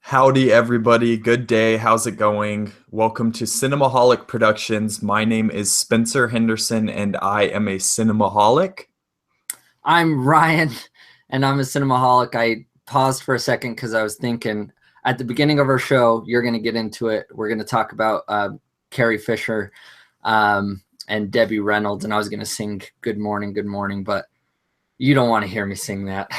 Howdy, everybody. Good day. How's it going? Welcome to Cinemaholic Productions. My name is Spencer Henderson, and I am a cinemaholic. I'm Ryan, and I'm a cinemaholic. I paused for a second because I was thinking at the beginning of our show, you're going to get into it. We're going to talk about Carrie Fisher and Debbie Reynolds, and I was going to sing Good Morning, but you don't want to hear me sing that.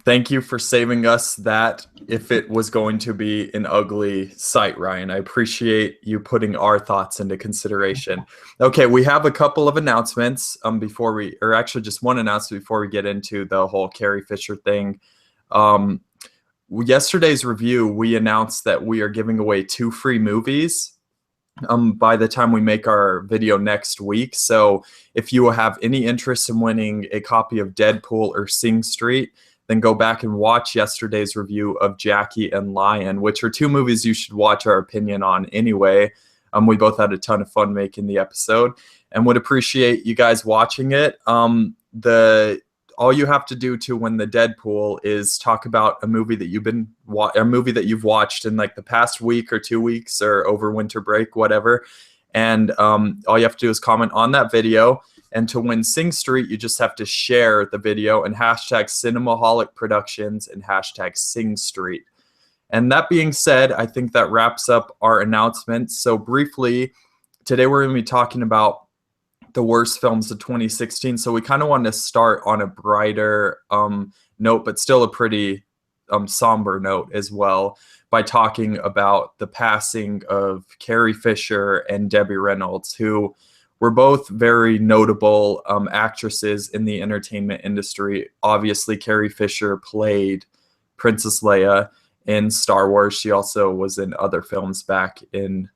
Thank you for saving us that if it was going to be an ugly sight, Ryan. I appreciate you putting our thoughts into consideration. Okay, we have a couple of announcements or actually just one announcement before we get into the whole Carrie Fisher thing. Yesterday's review, we announced that we are giving away 2 free movies by the time we make our video next week. So if you have any interest in winning a copy of Deadpool or Sing Street, then go back and watch yesterday's review of Jackie and Lion, which are 2 movies you should watch our opinion on anyway. We both had a ton of fun making the episode and would appreciate you guys watching it. All you have to do to win the Deadpool is talk about a movie that you've watched in like the past week or 2 weeks or over winter break, whatever. And all you have to do is comment on that video. And to win Sing Street, you just have to share the video and hashtag Cinemaholic Productions and hashtag Sing Street. And that being said, I think that wraps up our announcements. So briefly, today we're going to be talking about the worst films of 2016. So we kind of wanted to start on a brighter note, but still a pretty somber note as well, by talking about the passing of Carrie Fisher and Debbie Reynolds, who were both very notable actresses in the entertainment industry. Obviously, Carrie Fisher played Princess Leia in Star Wars. She also was in other films back in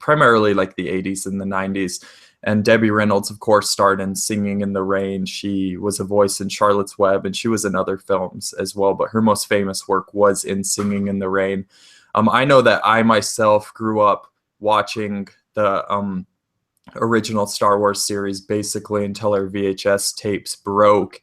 primarily like the 80s and the 90s. And Debbie Reynolds, of course, starred in Singing in the Rain. She was a voice in Charlotte's Web, and she was in other films as well. But her most famous work was in Singing in the Rain. I know that I myself grew up watching the original Star Wars series basically until our VHS tapes broke.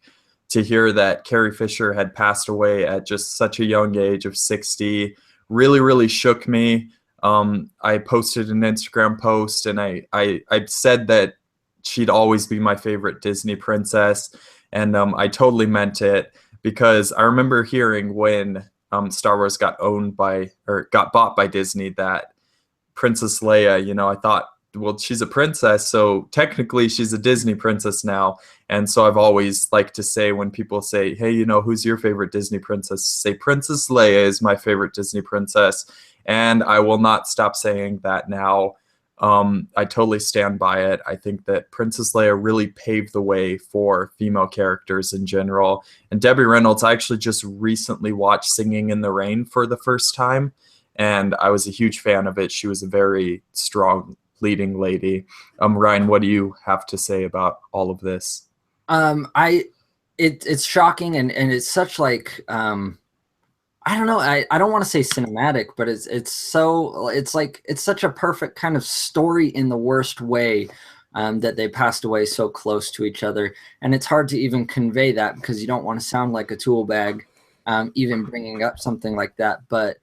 To hear that Carrie Fisher had passed away at just such a young age of 60 really, really shook me. I posted an Instagram post and I said that she'd always be my favorite Disney princess. And I totally meant it, because I remember hearing when Star Wars got bought by Disney that Princess Leia, I thought, well, she's a princess, so technically she's a Disney princess now. And so I've always liked to say, when people say, hey, who's your favorite Disney princess? Say Princess Leia is my favorite Disney princess. And I will not stop saying that now. I totally stand by it. I think that Princess Leia really paved the way for female characters in general. And Debbie Reynolds, I actually just recently watched Singing in the Rain for the first time, and I was a huge fan of it. She was a very strong leading lady. Ryan, what do you have to say about all of this? It's shocking, and it's such like I don't know. I don't want to say cinematic, but it's such a perfect kind of story in the worst way, that they passed away so close to each other, and it's hard to even convey that because you don't want to sound like a tool bag, even bringing up something like that. But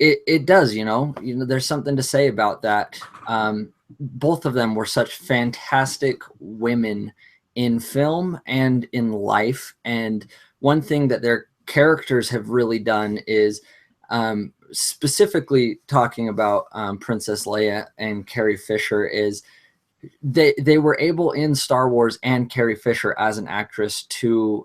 it does, there's something to say about that. Both of them were such fantastic women in film and in life, and one thing that their characters have really done is, specifically talking about Princess Leia and Carrie Fisher, is they were able in Star Wars and Carrie Fisher as an actress to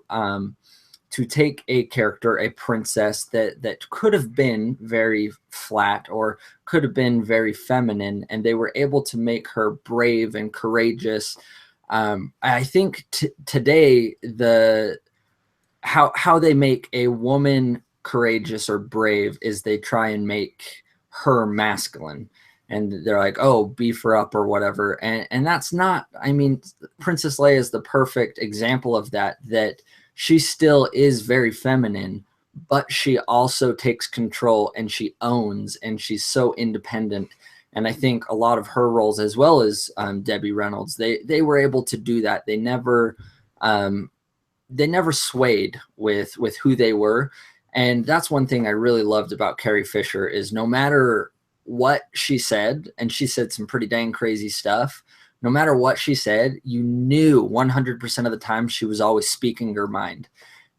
take a character, a princess that could have been very flat or could have been very feminine, and they were able to make her brave and courageous. I think today how they make a woman courageous or brave is they try and make her masculine, and they're like, oh, beef her up or whatever. And that's not, Princess Leia is the perfect example of that she still is very feminine, but she also takes control and she owns, and she's so independent. And I think a lot of her roles, as well as Debbie Reynolds, they were able to do that. They never swayed with who they were. And that's one thing I really loved about Carrie Fisher is no matter what she said, and she said some pretty dang crazy stuff, no matter what she said, you knew 100% of the time she was always speaking her mind.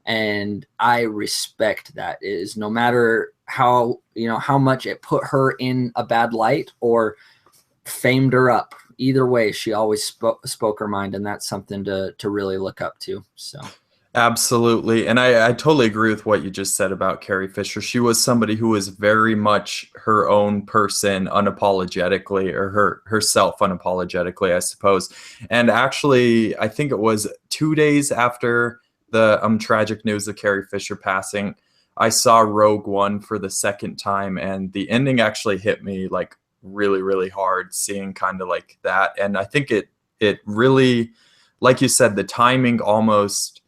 And I respect that. Is no matter how, you know, how much it put her in a bad light or famed her up, either way, she always spoke her mind, and that's something to really look up to. So Absolutely. And I totally agree with what you just said about Carrie Fisher. She was somebody who was very much her own person unapologetically, or herself unapologetically, I suppose. And actually, I think it was 2 days after the tragic news of Carrie Fisher passing, I saw Rogue One for the second time, and the ending actually hit me like really, really hard, seeing kind of like that. And I think it really, like you said, the timing almost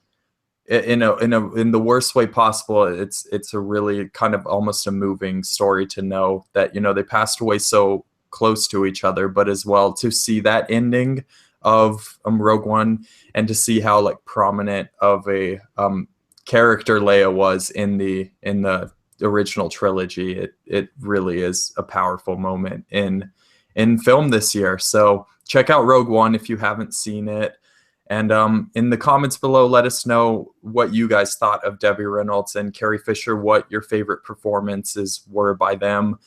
in the worst way possible. It's a really kind of almost a moving story to know that, you know, they passed away so close to each other, but as well to see that ending of Rogue One, and to see how like prominent of a character Leia was in the original trilogy. It really is a powerful moment in film this year. So check out Rogue One if you haven't seen it. And in the comments below, let us know what you guys thought of Debbie Reynolds and Carrie Fisher, what your favorite performances were by them.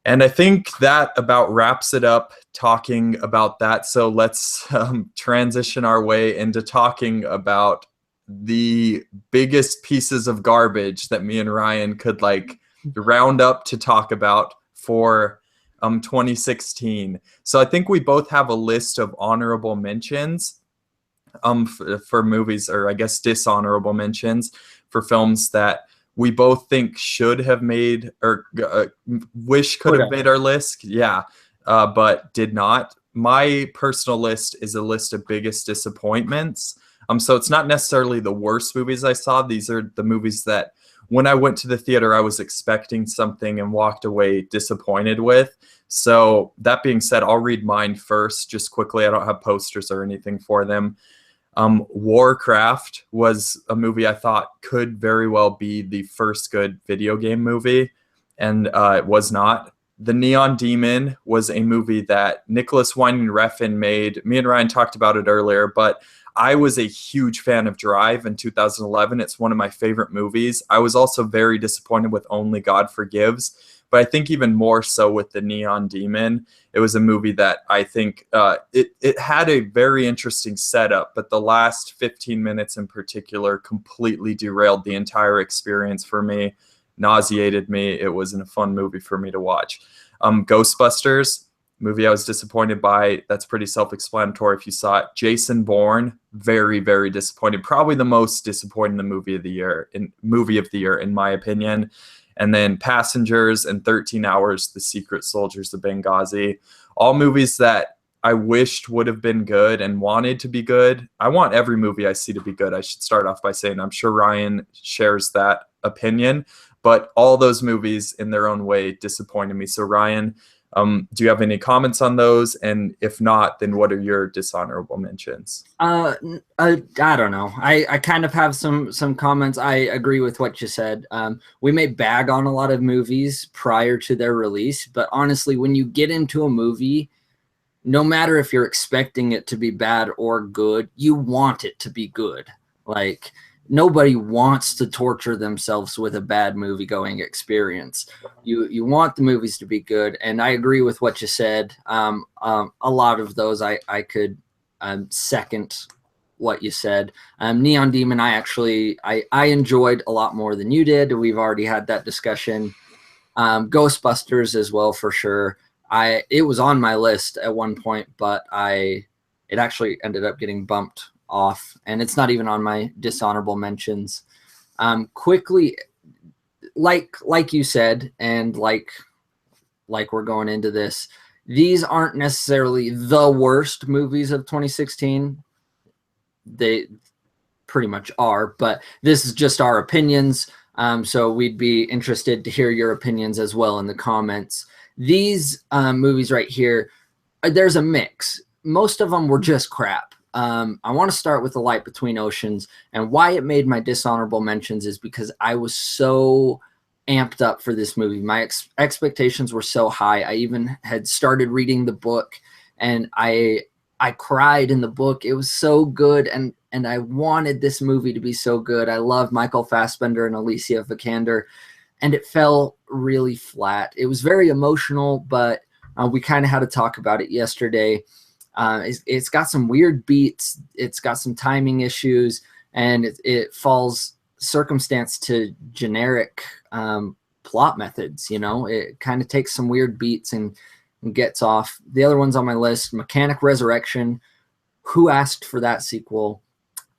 And I think that about wraps it up talking about that. So let's transition our way into talking about the biggest pieces of garbage that me and Ryan could like round up to talk about for 2016. So I think we both have a list of honorable mentions for movies, or I guess dishonorable mentions for films that we both think should have made, or wish could have made our list. Yeah, but did not. My personal list is a list of biggest disappointments. So it's not necessarily the worst movies I saw. These are the movies that when I went to the theater, I was expecting something and walked away disappointed with. So that being said, I'll read mine first, just quickly. I don't have posters or anything for them. Warcraft was a movie I thought could very well be the first good video game movie, and it was not. The Neon Demon was a movie that Nicholas Winding Refn made. Me and Ryan talked about it earlier, but I was a huge fan of Drive in 2011. It's one of my favorite movies. I was also very disappointed with Only God Forgives, but I think even more so with The Neon Demon. It was a movie that I think it had a very interesting setup, but the last 15 minutes in particular completely derailed the entire experience for me, nauseated me. It wasn't a fun movie for me to watch. Ghostbusters, movie I was disappointed by. That's pretty self-explanatory if you saw it. Jason Bourne, very, very disappointed. Probably the most disappointing movie of the year, in my opinion. And then Passengers and 13 Hours, The Secret Soldiers of Benghazi. All movies that I wished would have been good and wanted to be good. I want every movie I see to be good. I should start off by saying I'm sure Ryan shares that opinion. But all those movies in their own way disappointed me. So Ryan, do you have any comments on those? And if not, then what are your dishonorable mentions? I don't know. I kind of have some comments. I agree with what you said. We may bag on a lot of movies prior to their release, but honestly, when you get into a movie, no matter if you're expecting it to be bad or good, you want it to be good. Like, nobody wants to torture themselves with a bad movie going experience. You want the movies to be good, and I agree with what you said. A lot of those I could second what you said. Neon Demon, I enjoyed a lot more than you did. We've already had that discussion. Ghostbusters as well, for sure. It was on my list at one point, but it actually ended up getting bumped off, and it's not even on my dishonorable mentions. Quickly, like you said, and like we're going into this, these aren't necessarily the worst movies of 2016. They pretty much are, but this is just our opinions. So we'd be interested to hear your opinions as well in the comments. These movies right here, there's a mix. Most of them were just crap. I want to start with The Light Between Oceans, and why it made my dishonorable mentions is because I was so amped up for this movie. My expectations were so high. I even had started reading the book, and I cried in the book. It was so good, and I wanted this movie to be so good. I love Michael Fassbender and Alicia Vikander, and it fell really flat. It was very emotional, but we kind of had to talk about it yesterday. It's got some weird beats. It's got some timing issues, and it falls circumstance to generic plot methods. You know, it kind of takes some weird beats and gets off. The other ones on my list: Mechanic Resurrection. Who asked for that sequel?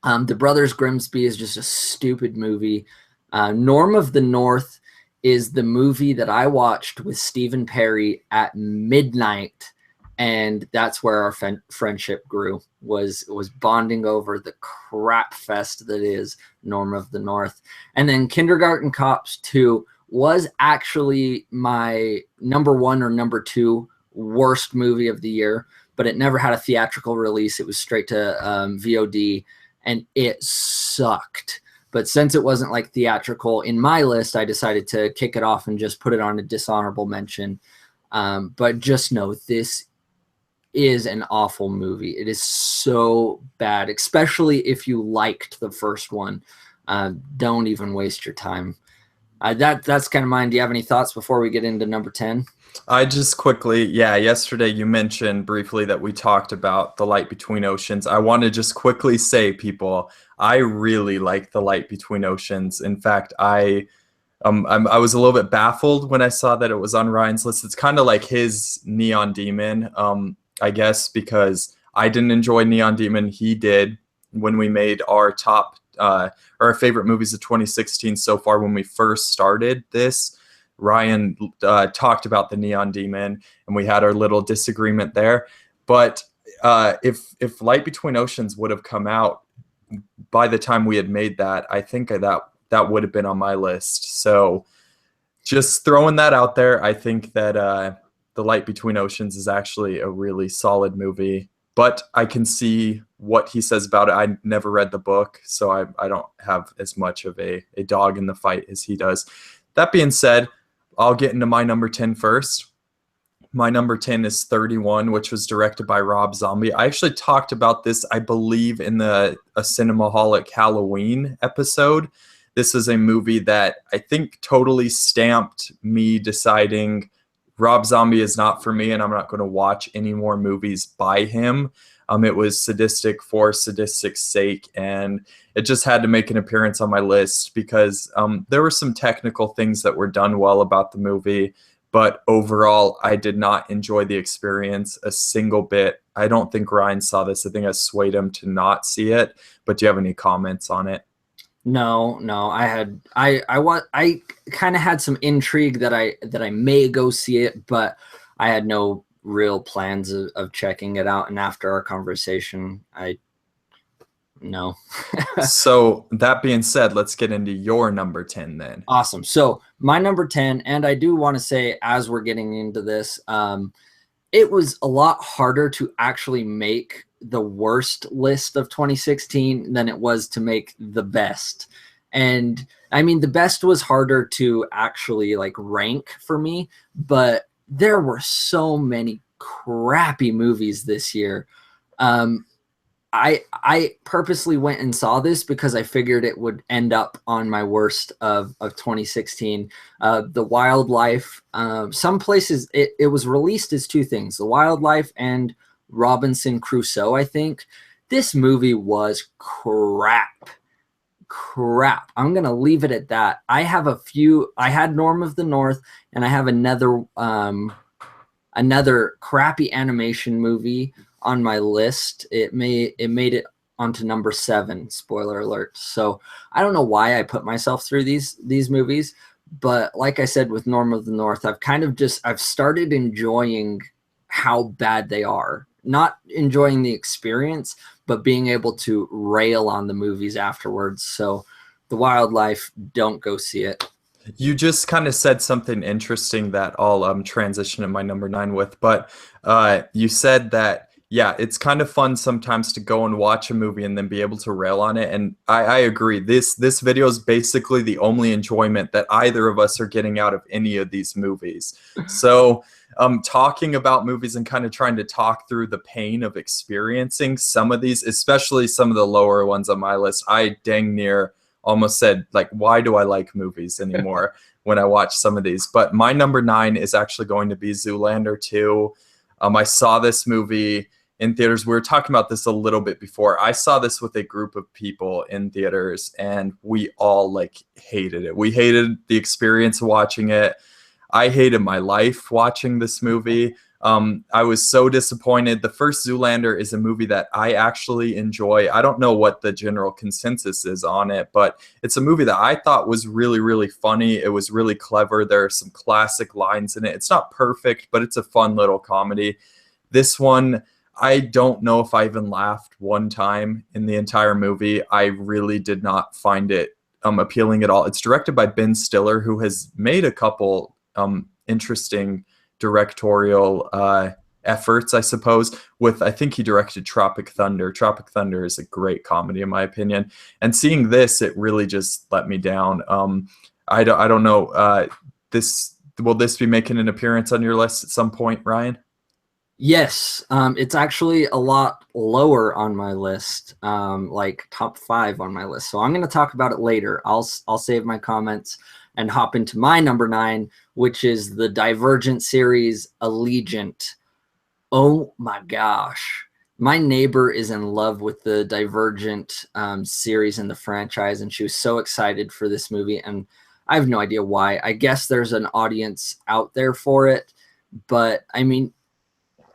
The Brothers Grimsby is just a stupid movie. Norm of the North is the movie that I watched with Stephen Perry at midnight, and that's where our friendship grew, was bonding over the crap fest that is Norm of the North. And then Kindergarten Cops 2 was actually my number 1 or number 2 worst movie of the year, but it never had a theatrical release. It was straight to VOD, and it sucked. But since it wasn't like theatrical in my list, I decided to kick it off and just put it on a dishonorable mention. But just know, this is an awful movie. It is so bad, especially if you liked the first one. Don't even waste your time. That's kind of mine. Do you have any thoughts before we get into number 10? I just quickly, yesterday you mentioned briefly that we talked about The Light Between Oceans. I want to just quickly say, people, I really like The Light Between Oceans. In fact, I was a little bit baffled when I saw that it was on Ryan's list. It's kind of like his Neon Demon, I guess, because I didn't enjoy Neon Demon. He did when we made our top, or our favorite movies of 2016 so far. When we first started this, Ryan talked about the Neon Demon, and we had our little disagreement there. But if Light Between Oceans would have come out by the time we had made that, I think that would have been on my list. So just throwing that out there, I think that The Light Between Oceans is actually a really solid movie. But I can see what he says about it. I never read the book, so I don't have as much of a dog in the fight as he does. That being said, I'll get into my number 10 first. My number 10 is 31, which was directed by Rob Zombie. I actually talked about this, I believe, in a Cinemaholic Halloween episode. This is a movie that I think totally stamped me deciding Rob Zombie is not for me, and I'm not going to watch any more movies by him. It was sadistic for sadistic's sake, and it just had to make an appearance on my list because there were some technical things that were done well about the movie, but overall, I did not enjoy the experience a single bit. I don't think Ryan saw this. I think I swayed him to not see it, but do you have any comments on it? No, I kind of had some intrigue that I may go see it, but I had no real plans of checking it out. And after our conversation, no. So that being said, let's get into your number 10 then. Awesome. So my number 10, and I do want to say, as we're getting into this, it was a lot harder to actually make the worst list of 2016 than it was to make the best. And I mean, the best was harder to actually like rank for me, but there were so many crappy movies this year. I purposely went and saw this because I figured it would end up on my worst of 2016. The Wildlife, some places it was released as two things, The Wildlife and Robinson Crusoe, I think. This movie was crap. I'm going to leave it at that. I had Norm of the North, and I have another crappy animation movie on my list. It made it onto number 7, spoiler alert. So I don't know why I put myself through these movies, but like I said with Norm of the North, I've started enjoying how bad they are. Not enjoying the experience, but being able to rail on the movies afterwards. So The Wildlife, don't go see it. You just kind of said something interesting that I'll transition to my number 9 with, but you said that Yeah, it's kind of fun sometimes to go and watch a movie and then be able to rail on it. And I agree. This video is basically the only enjoyment that either of us are getting out of any of these movies. So, talking about movies and kind of trying to talk through the pain of experiencing some of these, especially some of the lower ones on my list, I dang near almost said, like, why do I like movies anymore when I watch some of these? But my number 9 is actually going to be Zoolander 2. I saw this movie in theaters. We were talking about this a little bit before. I saw this with a group of people in theaters, and we all like hated it. We hated the experience of watching it. I hated my life watching this movie. I was so disappointed. The first Zoolander is a movie that I actually enjoy. I don't know what the general consensus is on it, but it's a movie that I thought was really, really funny. It was really clever. There are some classic lines in it. It's not perfect, but it's a fun little comedy. This one, I don't know if I even laughed one time in the entire movie. I really did not find it appealing at all. It's directed by Ben Stiller, who has made a couple interesting directorial efforts, I suppose. I think he directed Tropic Thunder. Tropic Thunder is a great comedy, in my opinion. And seeing this, it really just let me down. I don't know. Will this be making an appearance on your list at some point, Ryan? Yes, it's actually a lot lower on my list, like top 5 on my list. So I'm going to talk about it later. I'll save my comments and hop into my number 9, which is the Divergent series, Allegiant. Oh my gosh. My neighbor is in love with the Divergent series and the franchise, and she was so excited for this movie, and I have no idea why. I guess there's an audience out there for it, but I mean,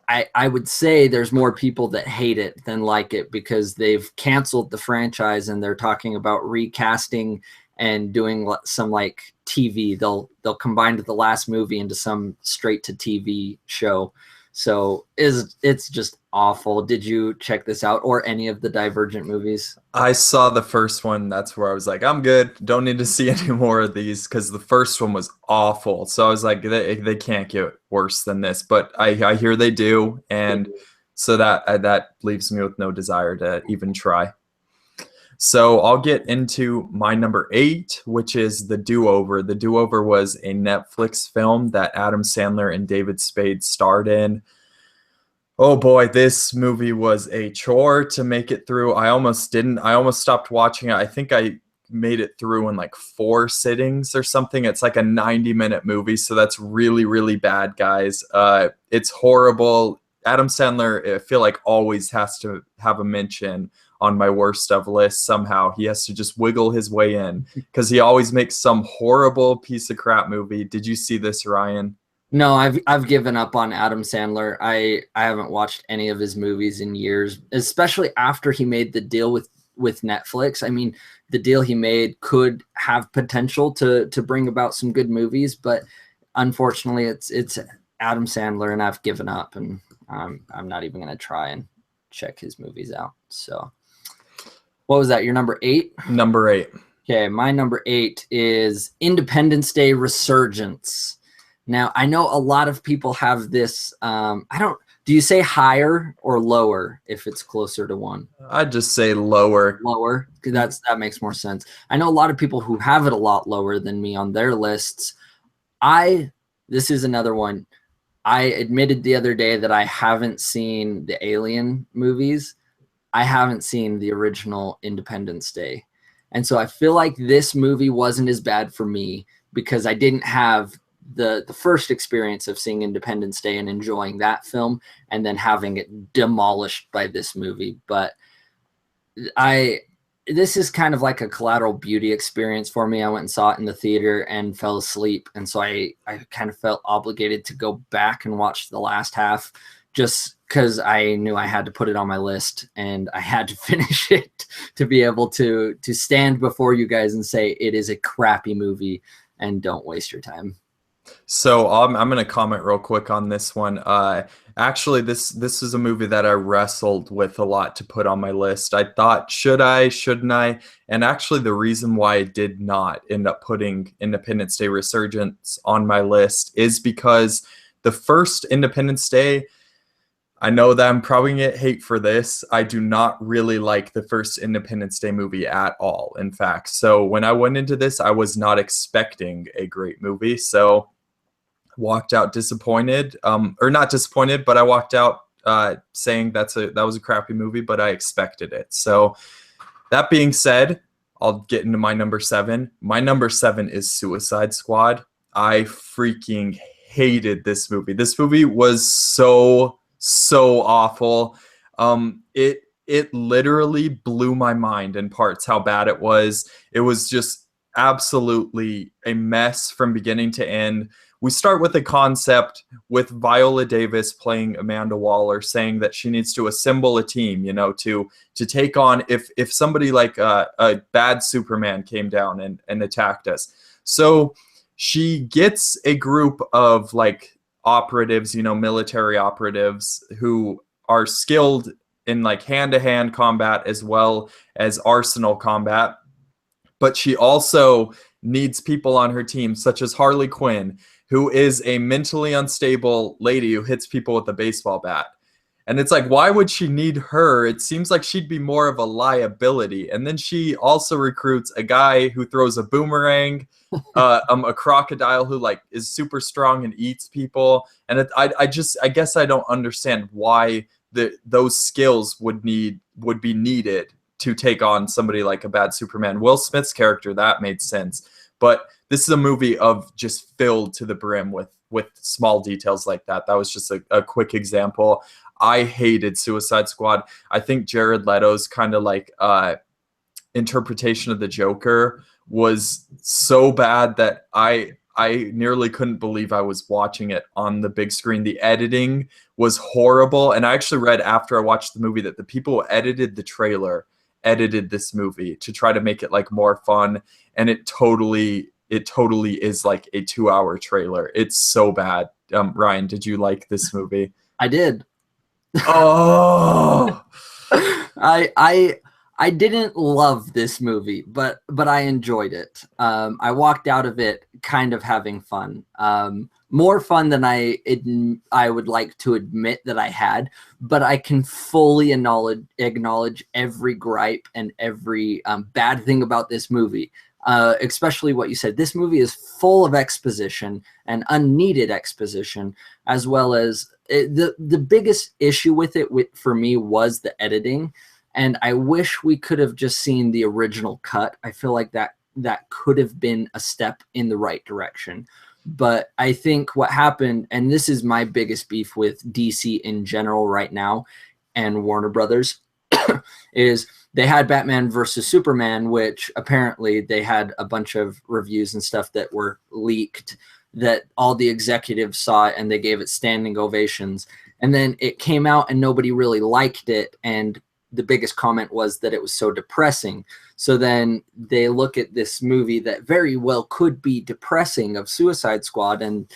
I would say there's more people that hate it than like it, because they've canceled the franchise and they're talking about recasting and doing some like TV. They'll combine the last movie into some straight to TV show. So it's just awful. Did you check this out, or any of the Divergent movies? I saw the first one. That's where I was like, I'm good. Don't need to see any more of these, because the first one was awful. So I was like, they can't get worse than this. But I hear they do, and so that leaves me with no desire to even try. So I'll get into my number 8, which is The Do-Over. The Do-Over was a Netflix film that Adam Sandler and David Spade starred in. Oh boy, this movie was a chore to make it through. I almost didn't. I almost stopped watching it. I think I made it through in like 4 sittings or something. It's like a 90-minute movie, so that's really, really bad, guys. It's horrible. Adam Sandler, I feel like, always has to have a mention on my worst of list somehow. He has to just wiggle his way in, because he always makes some horrible piece of crap movie. Did you see this, Ryan? No, I've given up on Adam Sandler. I haven't watched any of his movies in years, especially after he made the deal with Netflix. I mean, the deal he made could have potential to bring about some good movies, but unfortunately it's Adam Sandler, and I've given up, and I'm not even going to try and check his movies out. So what was that? Your number 8? Number 8. Okay, my number 8 is Independence Day Resurgence. Now, I know a lot of people have this. Do you say higher or lower if it's closer to 1? I'd just say lower. Lower, because that makes more sense. I know a lot of people who have it a lot lower than me on their lists. This is another one. I admitted the other day that I haven't seen the Alien movies. I haven't seen the original Independence Day. And so I feel like this movie wasn't as bad for me, because I didn't have the first experience of seeing Independence Day and enjoying that film, and then having it demolished by this movie. But this is kind of like a collateral beauty experience for me. I went and saw it in the theater and fell asleep, and so I kind of felt obligated to go back and watch the last half, just because I knew I had to put it on my list and I had to finish it to be able to stand before you guys and say it is a crappy movie and don't waste your time. So I'm going to comment real quick on this one. Actually, this is a movie that I wrestled with a lot to put on my list. I thought, should I, shouldn't I? And actually, the reason why I did not end up putting Independence Day Resurgence on my list is because the first Independence Day, I know that I'm probably gonna get hate for this. I do not really like the first Independence Day movie at all, in fact. So when I went into this, I was not expecting a great movie. So walked out disappointed, or not disappointed, but I walked out saying that was a crappy movie, but I expected it. So that being said, I'll get into my number 7. My number 7 is Suicide Squad. I freaking hated this movie. This movie was so awful. It literally blew my mind in parts how bad it was. It was just absolutely a mess from beginning to end. We start with a concept with Viola Davis playing Amanda Waller, saying that she needs to assemble a team, to take on if somebody like a bad Superman came down and attacked us. So she gets a group of like operatives, military operatives who are skilled in like hand-to-hand combat as well as arsenal combat. But she also needs people on her team, such as Harley Quinn, who is a mentally unstable lady who hits people with a baseball bat. And it's like, why would she need her? It seems like she'd be more of a liability. And then she also recruits a guy who throws a boomerang, a crocodile who like is super strong and eats people. And I guess I don't understand why those skills would be needed to take on somebody like a bad Superman. Will Smith's character, that made sense. But this is a movie of just filled to the brim with small details like that. That was just a quick example. I hated Suicide Squad. I think Jared Leto's kind of like interpretation of the Joker was so bad that I nearly couldn't believe I was watching it on the big screen. The editing was horrible. And I actually read after I watched the movie that the people who edited the trailer edited this movie to try to make it like more fun. And it totally is like a 2-hour trailer. It's so bad. Ryan, did you like this movie? I did. Oh, I didn't love this movie, but I enjoyed it. I walked out of it kind of having fun. More fun than I would like to admit that I had, but I can fully acknowledge every gripe and every bad thing about this movie. Especially what you said. This movie is full of exposition and unneeded exposition, as well as the biggest issue with it for me was the editing. And I wish we could have just seen the original cut. I feel like that could have been a step in the right direction. But I think what happened, and this is my biggest beef with DC in general right now and Warner Brothers, is they had Batman versus Superman, which apparently they had a bunch of reviews and stuff that were leaked that all the executives saw it and they gave it standing ovations. And then it came out and nobody really liked it. And the biggest comment was that it was so depressing. So then they look at this movie that very well could be depressing of Suicide Squad, and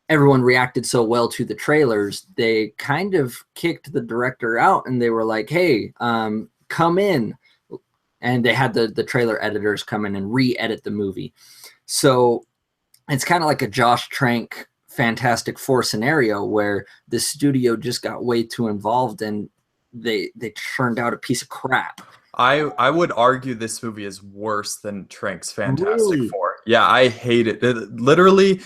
everyone reacted so well to the trailers, they kind of kicked the director out and they were like, hey, come in. And they had the trailer editors come in and re-edit the movie. So it's kind of like a Josh Trank Fantastic Four scenario where the studio just got way too involved and they turned out a piece of crap. I would argue this movie is worse than Trank's Fantastic Really? Four. Yeah, I hate it. Literally,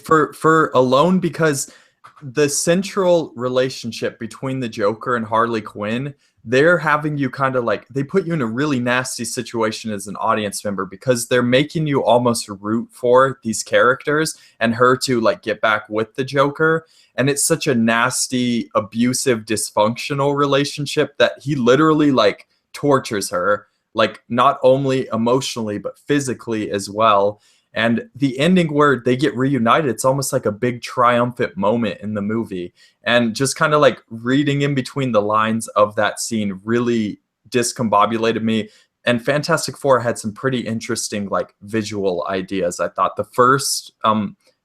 for alone because the central relationship between the Joker and Harley Quinn, they're having you kind of like, they put you in a really nasty situation as an audience member because they're making you almost root for these characters and her to like get back with the Joker. And it's such a nasty, abusive, dysfunctional relationship that he literally like tortures her, like not only emotionally, but physically as well. And the ending where they get reunited, it's almost like a big triumphant moment in the movie. And just kind of like reading in between the lines of that scene really discombobulated me. And Fantastic Four had some pretty interesting like visual ideas. I thought the first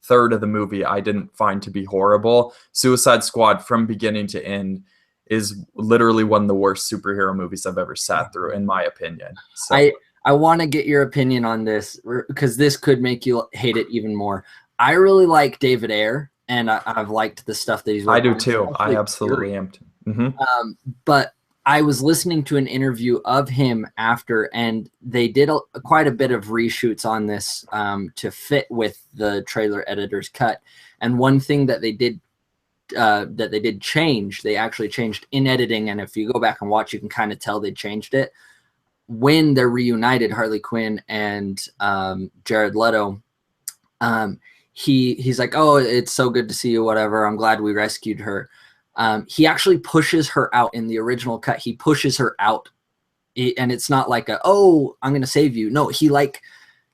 third of the movie I didn't find to be horrible. Suicide Squad from beginning to end is literally one of the worst superhero movies I've ever sat through, in my opinion. So I want to get your opinion on this because this could make you hate it even more. I really like David Ayer, and I've liked the stuff that he's I worked do on, too. I especially absolutely Fury. am too. Hmm. But I was listening to an interview of him after, and they did quite a bit of reshoots on this to fit with the trailer editor's cut. And one thing that they did change, they actually changed in editing, and if you go back and watch, you can kind of tell they changed it. When they're reunited, Harley Quinn and Jared Leto, he's like, "Oh, it's so good to see you, whatever. I'm glad we rescued her." He actually pushes her out in the original cut. He pushes her out, and it's not like "Oh, I'm gonna save you." No,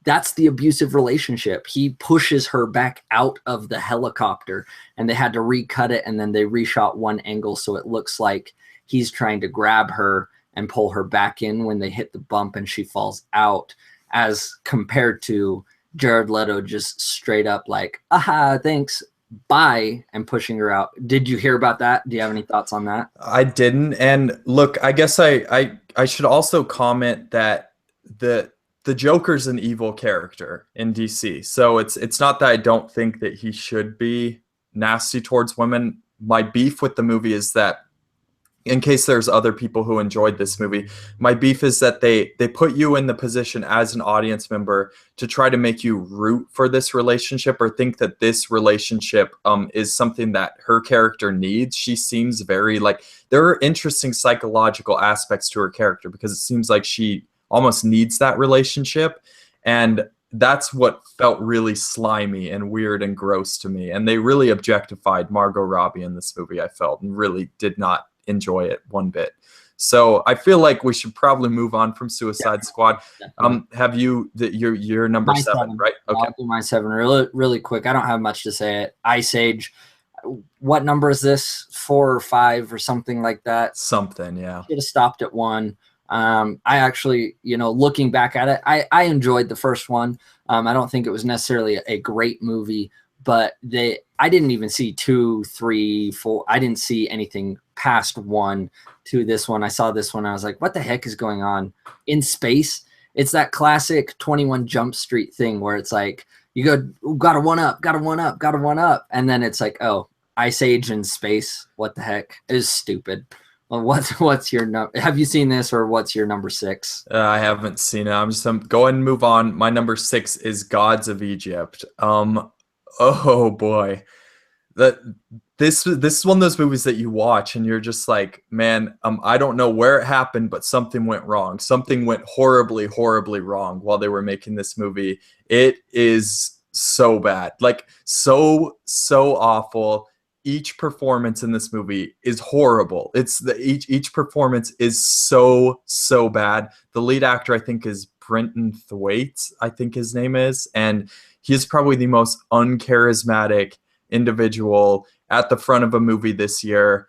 that's the abusive relationship. He pushes her back out of the helicopter, and they had to recut it, and then they reshot one angle so it looks like he's trying to grab her and pull her back in when they hit the bump and she falls out, as compared to Jared Leto just straight up like, aha, thanks, bye, and pushing her out. Did you hear about that? Do you have any thoughts on that? I didn't. And look, I guess I should also comment that the Joker's an evil character in DC. So it's not that I don't think that he should be nasty towards women. My beef with the movie is that, in case there's other people who enjoyed this movie, my beef is that they put you in the position as an audience member to try to make you root for this relationship or think that this relationship is something that her character needs. She seems very like, there are interesting psychological aspects to her character because it seems like she almost needs that relationship, and that's what felt really slimy and weird and gross to me. And they really objectified Margot Robbie in this movie, I felt, and really did not enjoy it one bit. So I feel like we should probably move on from Suicide Squad. Have you your number My seven, right? Okay. I'll do my seven really quick. I don't have much to say. Ice Age. What number is this? 4 or 5 or something like that? Something, yeah. Should have stopped at 1. I actually, looking back at it, I enjoyed the first one. I don't think it was necessarily a great movie, but I didn't even see 2, 3, 4. I didn't see anything past 1 to this one. I saw this one. I was like, what the heck is going on in space? It's that classic 21 Jump Street thing where it's like, you gotta one up. And then it's like, oh, Ice Age in space. What the heck? It is stupid. Well, what's your number? Have you seen this, or what's your number 6? I haven't seen it. I'm just go ahead and move on. My number 6 is Gods of Egypt. Oh boy, this is one of those movies that you watch and you're just like, man, I don't know where it happened, but something went wrong. Something went horribly wrong while they were making this movie. It is so bad, like so awful. Each performance in this movie is horrible. Each performance is so bad. The lead actor, I think, is Brenton Thwaites, I think his name is, and he is probably the most uncharismatic individual at the front of a movie this year.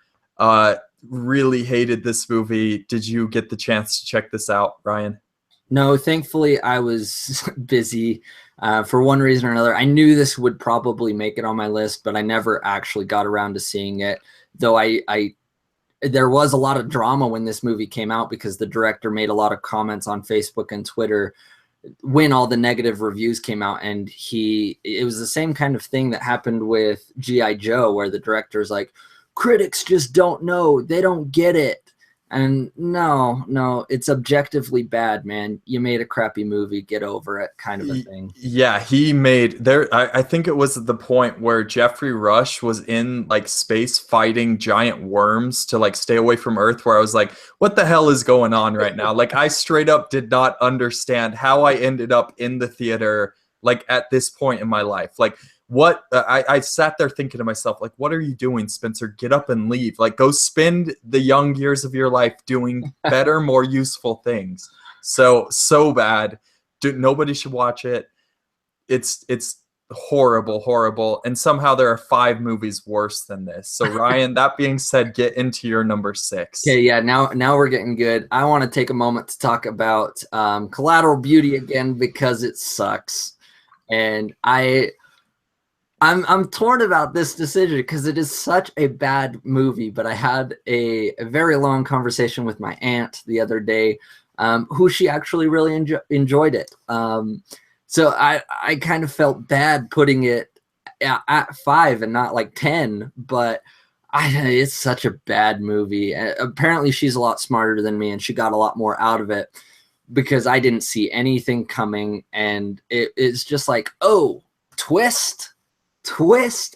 Really hated this movie. Did you get the chance to check this out, Ryan? No, thankfully I was busy for one reason or another. I knew this would probably make it on my list, but I never actually got around to seeing it. Though there was a lot of drama when this movie came out because the director made a lot of comments on Facebook and Twitter when all the negative reviews came out, and it was the same kind of thing that happened with G.I. Joe, where the director's like, critics just don't know, they don't get it. And no, it's objectively bad, man. You made a crappy movie, get over it, kind of a thing. Yeah, he made there. I think it was at the point where Jeffrey Rush was in like space fighting giant worms to like stay away from Earth, where I was like, what the hell is going on right now? Like, I straight up did not understand how I ended up in the theater like at this point in my life. Like, what I sat there thinking to myself, like, what are you doing, Spencer? Get up and leave. Like, go spend the young years of your life doing better, more useful things. So bad. Nobody should watch it. It's horrible. And somehow there are 5 movies worse than this. So Ryan, that being said, get into your number 6. Okay, yeah, now we're getting good. I want to take a moment to talk about Collateral Beauty again because it sucks. And I'm torn about this decision because it is such a bad movie, but I had a very long conversation with my aunt the other day, who she actually really enjoyed it. So I kind of felt bad putting it at 5 and not like 10, but it's such a bad movie. Apparently she's a lot smarter than me and she got a lot more out of it because I didn't see anything coming. And it's just like, oh, twist.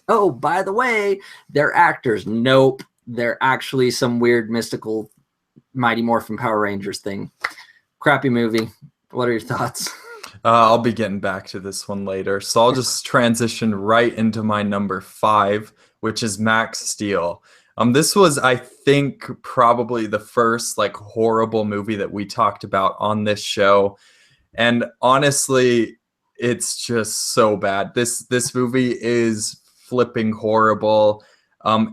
Oh, by the way, they're actors. Nope. They're actually some weird mystical Mighty Morphin Power Rangers thing. Crappy movie. What are your thoughts? I'll be getting back to this one later. So I'll just transition right into my number 5, which is Max Steel. This was, I think, probably the first like horrible movie that we talked about on this show. And honestly, it's just so bad. This movie is flipping horrible.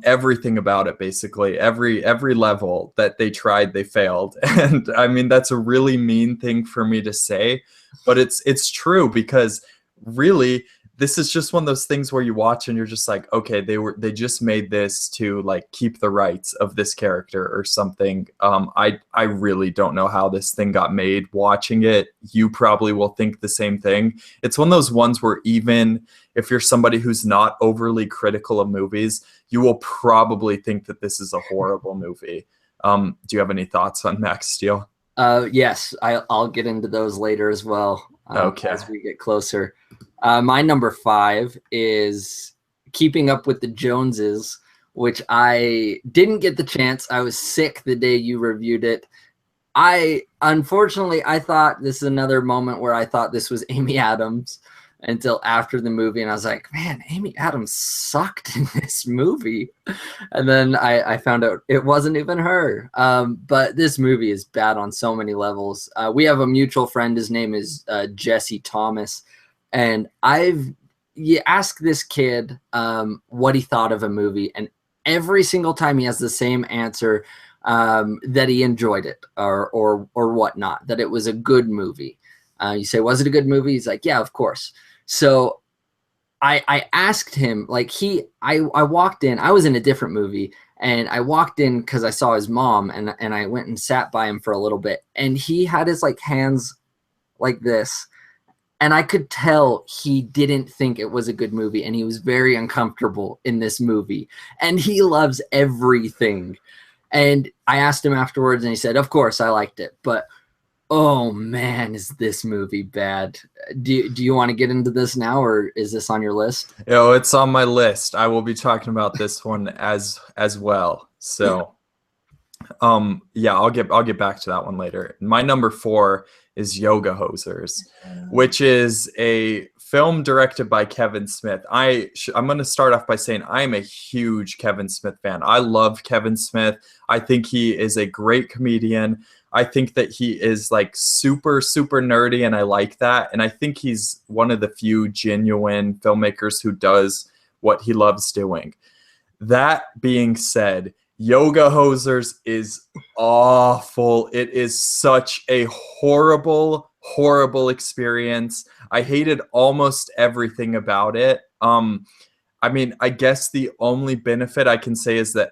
Everything about it, basically, every level that they tried, they failed. And I mean, that's a really mean thing for me to say, but it's true, because really, this is just one of those things where you watch and you're just like, okay, they just made this to like keep the rights of this character or something. I really don't know how this thing got made. Watching it, you probably will think the same thing. It's one of those ones where even if you're somebody who's not overly critical of movies, you will probably think that this is a horrible movie. Do you have any thoughts on Max Steel? Yes, I'll get into those later as well. Okay. As we get closer. My number 5 is Keeping Up with the Joneses, which I didn't get the chance. I was sick the day you reviewed it. Unfortunately, I thought this is another moment where I thought this was Amy Adams until after the movie. And I was like, man, Amy Adams sucked in this movie. And then I found out it wasn't even her. But this movie is bad on so many levels. We have a mutual friend. His name is Jesse Thomas. And you ask this kid what he thought of a movie, and every single time he has the same answer, that he enjoyed it or whatnot, that it was a good movie. You say, was it a good movie? He's like, yeah, of course. So I asked him, like I walked in, I was in a different movie, and I walked in because I saw his mom, and I went and sat by him for a little bit, and he had his like hands like this. And I could tell he didn't think it was a good movie, and he was very uncomfortable in this movie. And he loves everything. And I asked him afterwards, and he said, of course, I liked it. But, oh, man, is this movie bad. Do you want to get into this now, or is this on your list? Yo, it's on my list. I will be talking about this one as well. So, yeah, I'll get back to that one later. My number 4 is Yoga Hosers, which is a film directed by Kevin Smith. I'm going to start off by saying I am a huge Kevin Smith fan. I love Kevin Smith. I think he is a great comedian. I think that he is like super, super nerdy, and I like that. And I think he's one of the few genuine filmmakers who does what he loves doing. That being said, Yoga Hosers is awful. It is such a horrible, horrible experience. I hated almost everything about it. I mean, I guess the only benefit I can say is that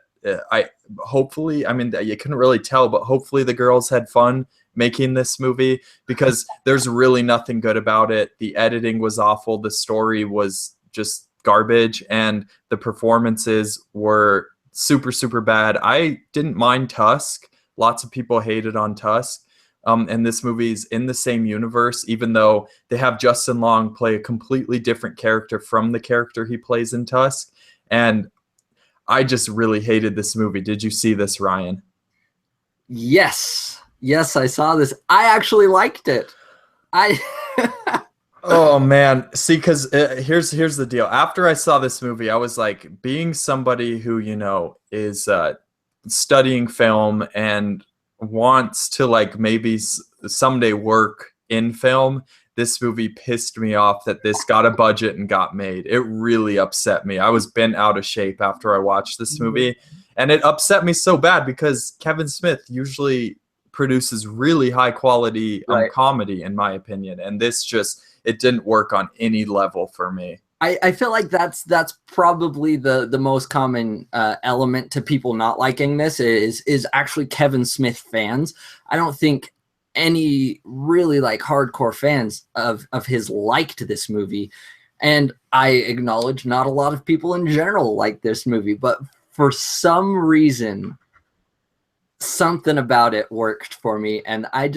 hopefully, I mean, you couldn't really tell, but hopefully the girls had fun making this movie, because there's really nothing good about it. The editing was awful. The story was just garbage, and the performances were super, super bad. I didn't mind Tusk. Lots of people hated on Tusk. And this movie's in the same universe, even though they have Justin Long play a completely different character from the character he plays in Tusk. And I just really hated this movie. Did you see this, Ryan? Yes, I saw this. I actually liked it. Oh man, see, because here's the deal. After I saw this movie, I was like, being somebody who is studying film and wants to like maybe someday work in film. This movie pissed me off that this got a budget and got made. It really upset me. I was bent out of shape after I watched this movie, and it upset me so bad because Kevin Smith usually produces really high quality comedy, in my opinion, and this just, it didn't work on any level for me. I feel like that's probably the most common element to people not liking this is actually Kevin Smith fans. I don't think any really like hardcore fans of his liked this movie. And I acknowledge not a lot of people in general like this movie, but for some reason, something about it worked for me. And I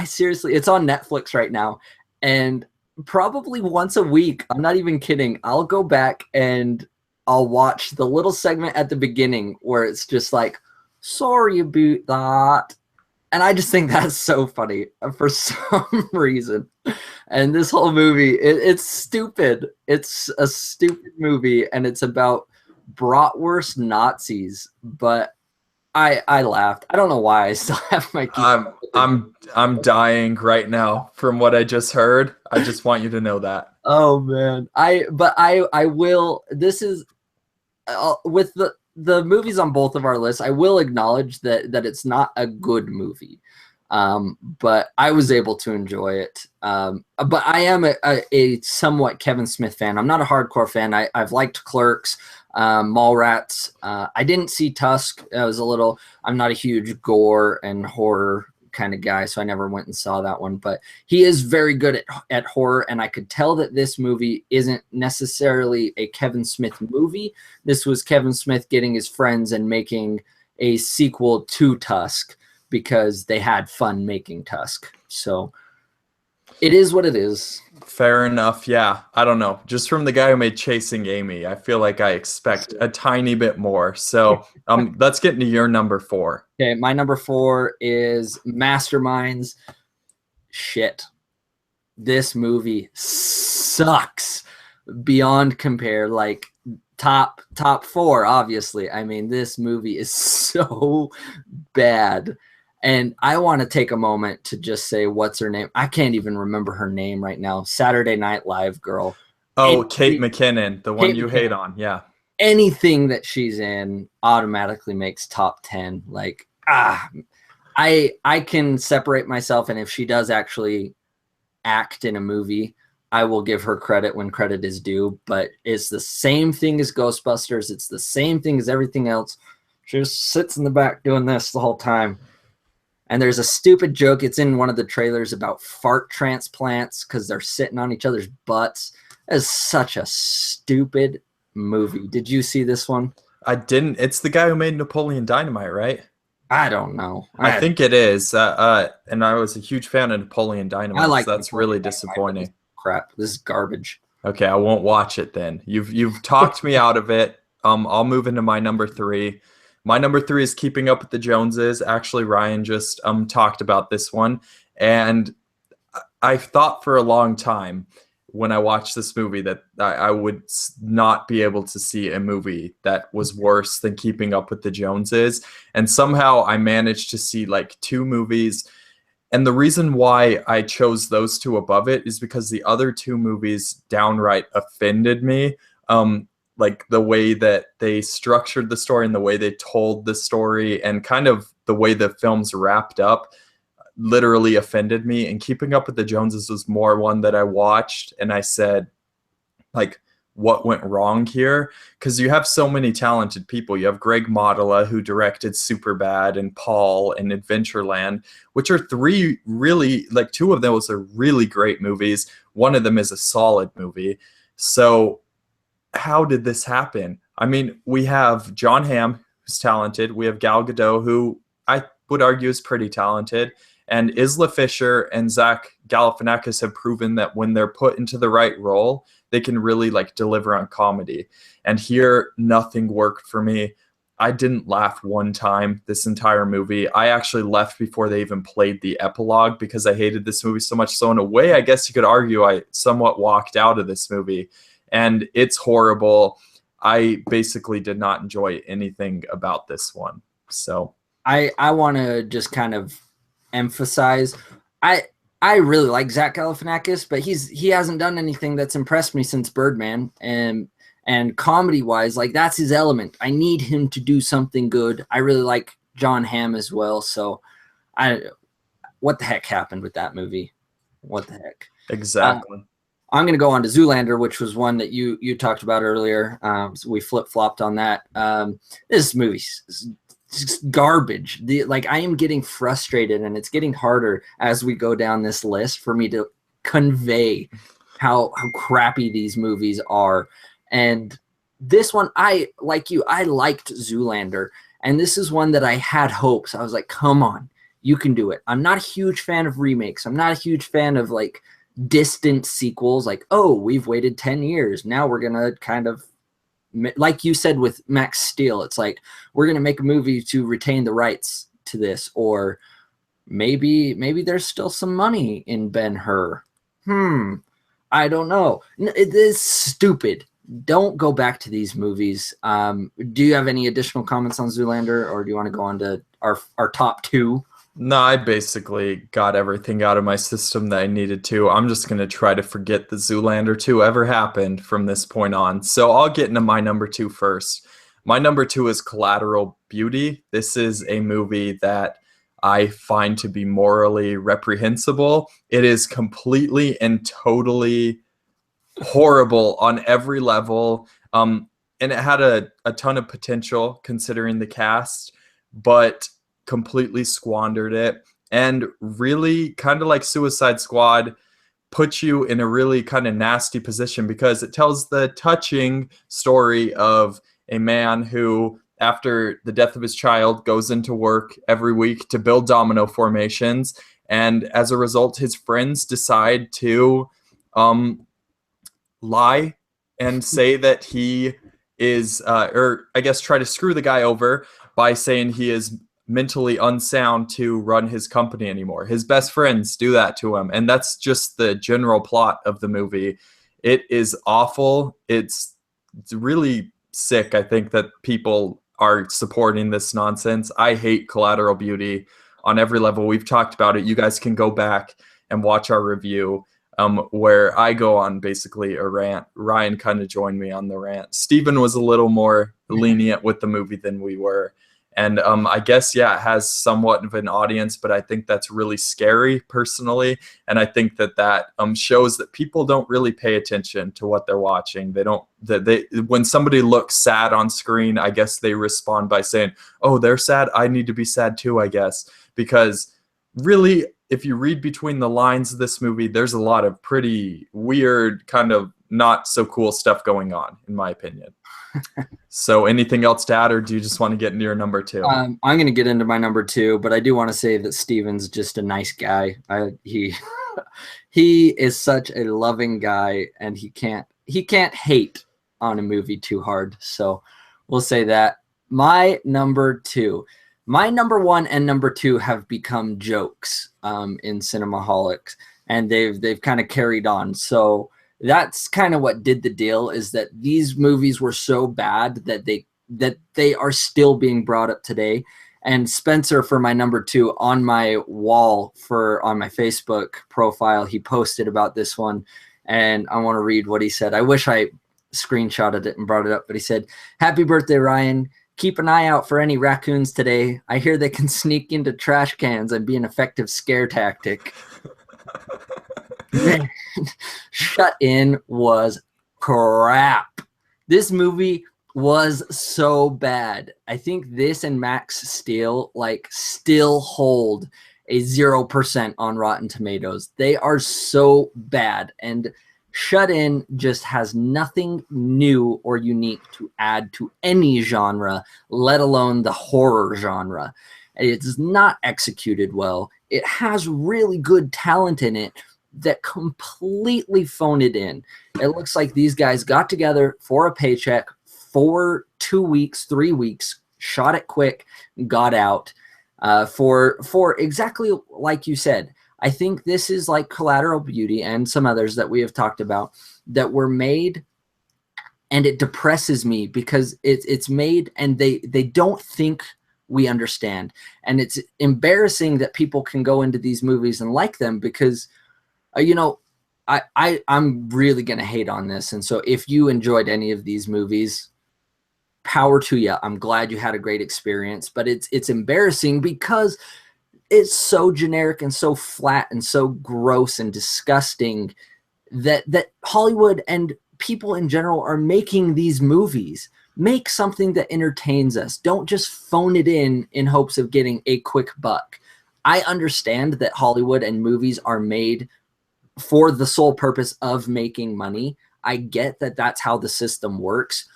seriously, it's on Netflix right now. And probably once a week, I'm not even kidding, I'll go back and I'll watch the little segment at the beginning where it's just like, sorry about that. And I just think that's so funny for some reason. And this whole movie, it's stupid. It's a stupid movie, and it's about bratwurst Nazis. But I laughed. I don't know why. I still have my key. I'm dying right now from what I just heard. I just want you to know that. Oh man. I will. This is with the movies on both of our lists. I will acknowledge that it's not a good movie. But I was able to enjoy it. But I am a somewhat Kevin Smith fan. I'm not a hardcore fan. I've liked Clerks, Mallrats. I didn't see Tusk. I'm not a huge gore and horror kind of guy, so I never went and saw that one. But he is very good at horror, and I could tell that this movie isn't necessarily a Kevin Smith movie. This was Kevin Smith getting his friends and making a sequel to Tusk, because they had fun making Tusk. So it is what it is. Fair enough. Yeah. I don't know. Just from the guy who made Chasing Amy, I feel like I expect a tiny bit more. So let's get into your number 4. Okay. My number 4 is Masterminds. Shit. This movie sucks beyond compare. Like top 4, obviously. I mean, this movie is so bad. And I want to take a moment to just say, what's her name? I can't even remember her name right now. Saturday Night Live girl. Oh, Kate McKinnon, the one you hate on. Yeah. Anything that she's in automatically makes top 10. Like, I can separate myself. And if she does actually act in a movie, I will give her credit when credit is due. But it's the same thing as Ghostbusters. It's the same thing as everything else. She just sits in the back doing this the whole time. And there's a stupid joke. It's in one of the trailers about fart transplants because they're sitting on each other's butts. It's such a stupid movie. Did you see this one? I didn't. It's the guy who made Napoleon Dynamite, right? I don't know. I think it is. And I was a huge fan of Napoleon Dynamite. I like so that's Napoleon really Dynamite, disappointing. Crap. This is garbage. Okay, I won't watch it then. You've talked me out of it. I'll move into my number 3. My number 3 is Keeping Up with the Joneses. Actually, Ryan just talked about this one. And I thought for a long time when I watched this movie that I would not be able to see a movie that was worse than Keeping Up with the Joneses. And somehow I managed to see like 2 movies. And the reason why I chose those 2 above it is because the other 2 movies downright offended me. Like the way that they structured the story and the way they told the story and kind of the way the films wrapped up literally offended me. And Keeping Up with the Joneses was more one that I watched and I said, like, what went wrong here? Because you have so many talented people. You have Greg Modela, who directed Superbad and Paul and Adventureland, which are 3 really, like 2 of those are really great movies. One of them is a solid movie. So how did this happen? I mean, we have John Hamm, who's talented. We have Gal Gadot, who I would argue is pretty talented. And Isla Fisher and Zach Galifianakis have proven that when they're put into the right role, they can really like deliver on comedy. And here, nothing worked for me. I didn't laugh one time this entire movie. I actually left before they even played the epilogue because I hated this movie so much. So in a way, I guess you could argue I somewhat walked out of this movie. And it's horrible. I basically did not enjoy anything about this one. So I want to just kind of emphasize, I really like Zach Galifianakis, but he hasn't done anything that's impressed me since Birdman. And comedy wise, like that's his element. I need him to do something good. I really like John Hamm as well. So what the heck happened with that movie? What the heck? Exactly. I'm going to go on to Zoolander, which was one that you talked about earlier. So we flip-flopped on that. This movie is just garbage. I am getting frustrated, and it's getting harder as we go down this list for me to convey how crappy these movies are. And this one, I liked Zoolander, and this is one that I had hopes. I was like, come on, you can do it. I'm not a huge fan of remakes. I'm not a huge fan of like distant sequels, like, oh, we've waited 10 years, now we're gonna kind of, like you said with Max Steel, it's like we're gonna make a movie to retain the rights to this, or maybe there's still some money in Ben-Hur. I don't know. It is stupid. Don't go back to these movies. Do you have any additional comments on Zoolander, or do you want to go on to our top two? No, I basically got everything out of my system that I needed to. I'm just going to try to forget that Zoolander 2 ever happened from this point on. So I'll get into my number 2 first. My number 2 is Collateral Beauty. This is a movie that I find to be morally reprehensible. It is completely and totally horrible on every level. And it had a ton of potential considering the cast, but completely squandered it, and really, kind of like Suicide Squad, puts you in a really kind of nasty position, because it tells the touching story of a man who, after the death of his child, goes into work every week to build domino formations, and as a result, his friends decide to lie and say that he is, or I guess try to screw the guy over by saying he is mentally unsound to run his company anymore. His best friends do that to him, and that's just the general plot of the movie. It is awful. It's really sick, I think, that people are supporting this nonsense. I hate Collateral Beauty on every level. We've talked about it. You guys can go back and watch our review, where I go on basically a rant. Ryan kind of joined me on the rant. Steven was a little more lenient with the movie than we were. And I guess, yeah, it has somewhat of an audience, but I think that's really scary personally. And I think that shows that people don't really pay attention to what they're watching. When somebody looks sad on screen, I guess they respond by saying, oh, they're sad, I need to be sad too, I guess. Because really, if you read between the lines of this movie, there's a lot of pretty weird, kind of not so cool stuff going on, in my opinion. So anything else to add, or do you just want to get into your number 2? I'm going to get into my number 2, but I do want to say that Steven's just a nice guy. He is such a loving guy, and he can't hate on a movie too hard. So we'll say that. My number 2. My number 1 and number 2 have become jokes in Cinemaholic, and they've kind of carried on. So that's kind of what did the deal, is that these movies were so bad that they are still being brought up today. And Spencer, for my number 2, on my wall on my Facebook profile, he posted about this one, and I want to read what he said. I wish I screenshotted it and brought it up, but he said, "Happy birthday, Ryan. Keep an eye out for any raccoons today. I hear they can sneak into trash cans and be an effective scare tactic." Man, Shut In was crap. This movie was so bad. I think this and Max Steel still hold a 0% on Rotten Tomatoes. They are so bad, and Shut In just has nothing new or unique to add to any genre, let alone the horror genre. It's not executed well. It has really good talent in it that completely phone it in. It looks like these guys got together for a paycheck for 2 weeks, 3 weeks, shot it quick, got out for exactly like you said. I think this is like Collateral Beauty and some others that we have talked about that were made, and it depresses me because it's made and they don't think we understand. And it's embarrassing that people can go into these movies and like them because I'm really going to hate on this. And so if you enjoyed any of these movies, power to you. I'm glad you had a great experience, but it's embarrassing because it's so generic and so flat and so gross and disgusting that Hollywood and people in general are making these movies. Make something that entertains us. Don't just phone it in hopes of getting a quick buck. I understand that Hollywood and movies are made for the sole purpose of making money. I get that that's how the system works,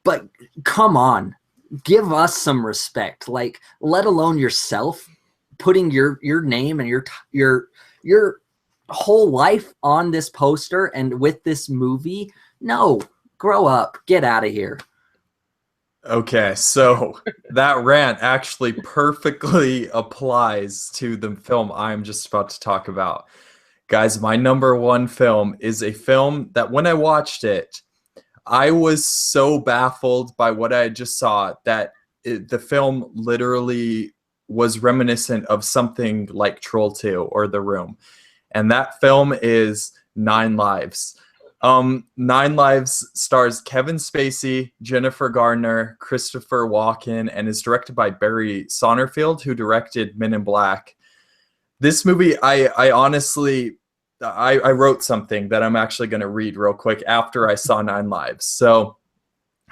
but come on, give us some respect. Like, let alone yourself putting your name and your whole life on this poster and with this movie. No, grow up, get out of here. Okay, so that rant actually perfectly applies to the film I'm just about to talk about. Guys, my number one film is a film that when I watched it, I was so baffled by what I just saw that the film literally was reminiscent of something like Troll 2 or The Room. And that film is Nine Lives. Nine Lives stars Kevin Spacey, Jennifer Garner, Christopher Walken, and is directed by Barry Sonnenfeld, who directed Men in Black. This movie, I honestly, I wrote something that I'm actually going to read real quick after I saw Nine Lives. So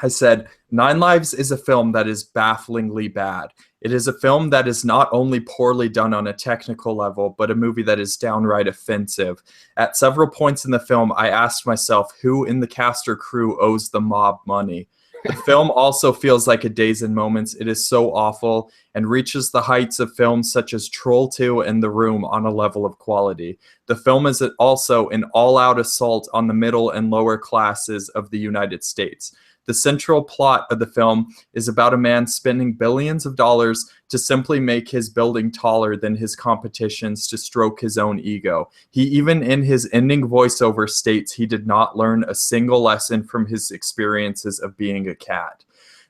I said, Nine Lives is a film that is bafflingly bad. It is a film that is not only poorly done on a technical level, but a movie that is downright offensive. At several points in the film, I asked myself who in the cast or crew owes the mob money. The film also feels like a Days and Moments. It is so awful and reaches the heights of films such as Troll 2 and The Room on a level of quality. The film is also an all-out assault on the middle and lower classes of the United States. The central plot of the film is about a man spending billions of dollars to simply make his building taller than his competitions to stroke his own ego. He even in his ending voiceover states he did not learn a single lesson from his experiences of being a cat.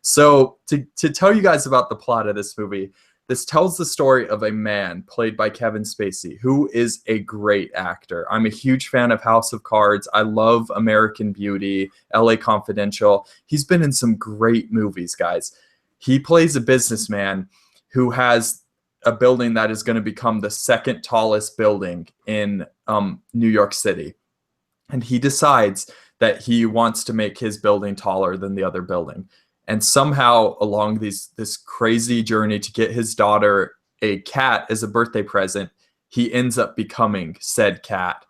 So to tell you guys about the plot of this movie, this tells the story of a man played by Kevin Spacey, who is a great actor. I'm a huge fan of House of Cards. I love American Beauty, LA Confidential. He's been in some great movies, guys. He plays a businessman who has a building that is going to become the second tallest building in New York City. And he decides that he wants to make his building taller than the other building. And somehow along this crazy journey to get his daughter a cat as a birthday present, he ends up becoming said cat.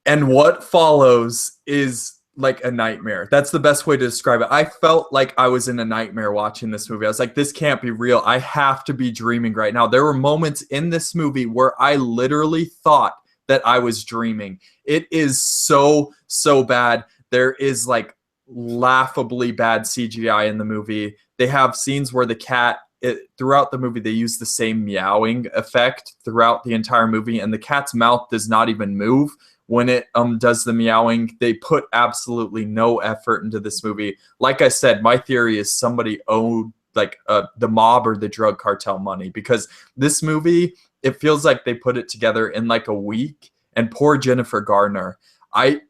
And what follows is like a nightmare. That's the best way to describe it. I felt like I was in a nightmare watching this movie. I was like, this can't be real. I have to be dreaming right now. There were moments in this movie where I literally thought that I was dreaming. It is so bad. There is like laughably bad CGI in the movie. They have scenes where the cat, throughout the movie, they use the same meowing effect throughout the entire movie, and the cat's mouth does not even move when it does the meowing. They put absolutely no effort into this movie. Like I said, my theory is somebody owed like the mob or the drug cartel money, because this movie, it feels like they put it together in like a week. And poor Jennifer Garner, I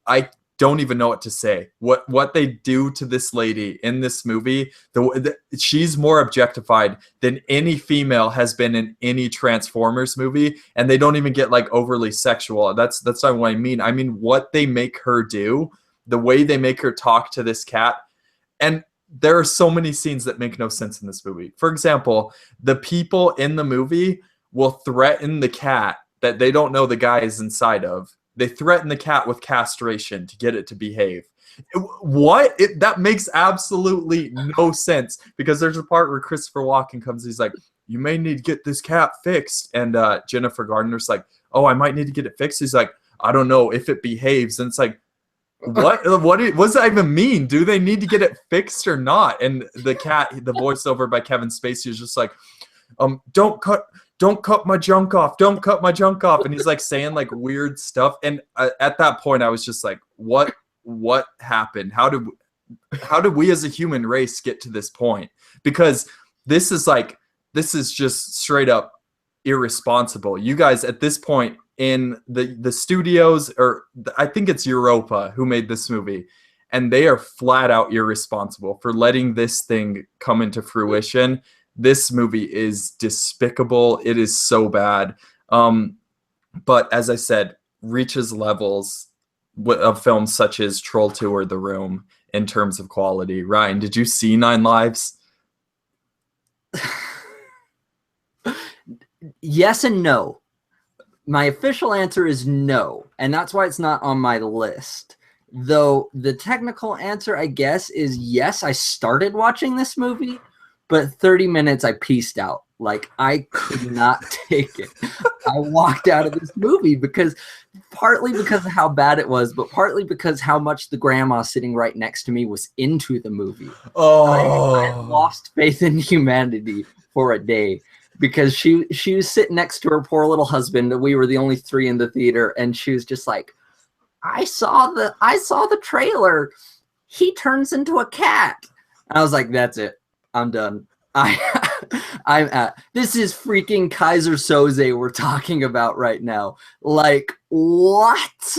don't even know what to say. What they do to this lady in this movie, she's more objectified than any female has been in any Transformers movie, and they don't even get like overly sexual. That's not what I mean. I mean what they make her do, the way they make her talk to this cat. And there are so many scenes that make no sense in this movie. For example, the people in the movie will threaten the cat that they don't know the guy is inside of. They threaten the cat with castration to get it to behave. What? That makes absolutely no sense, because there's a part where Christopher Walken comes, he's like, you may need to get this cat fixed. And Jennifer Garner's like, oh, I might need to get it fixed. He's like, I don't know if it behaves. And it's like, what does that even mean? Do they need to get it fixed or not? And the cat, the voiceover by Kevin Spacey is just like, don't cut my junk off. Don't cut my junk off. And he's like saying like weird stuff. And at that point, I was just like, what happened? How did we as a human race get to this point? Because this is just straight up irresponsible. You guys at this point in the studios, or I think it's Europa who made this movie, and they are flat out irresponsible for letting this thing come into fruition. This movie is despicable. It is so bad. But as I said, reaches levels of films such as Troll 2 or The Room in terms of quality. Ryan, did you see Nine Lives? Yes and no. my official answer is no, and that's why it's not on my list. Though the technical answer, I guess, is yes, I started watching this movie, but 30 minutes I pieced out. Like, I could not take it. I walked out of this movie partly because of how bad it was, but partly because how much the grandma sitting right next to me was into the movie. I lost faith in humanity for a day because she was sitting next to her poor little husband. We were the only three in the theater, and she was just like, I saw the trailer. He turns into a cat. I was like, that's it. I'm done. This is freaking Kaiser Soze we're talking about right now. Like, what?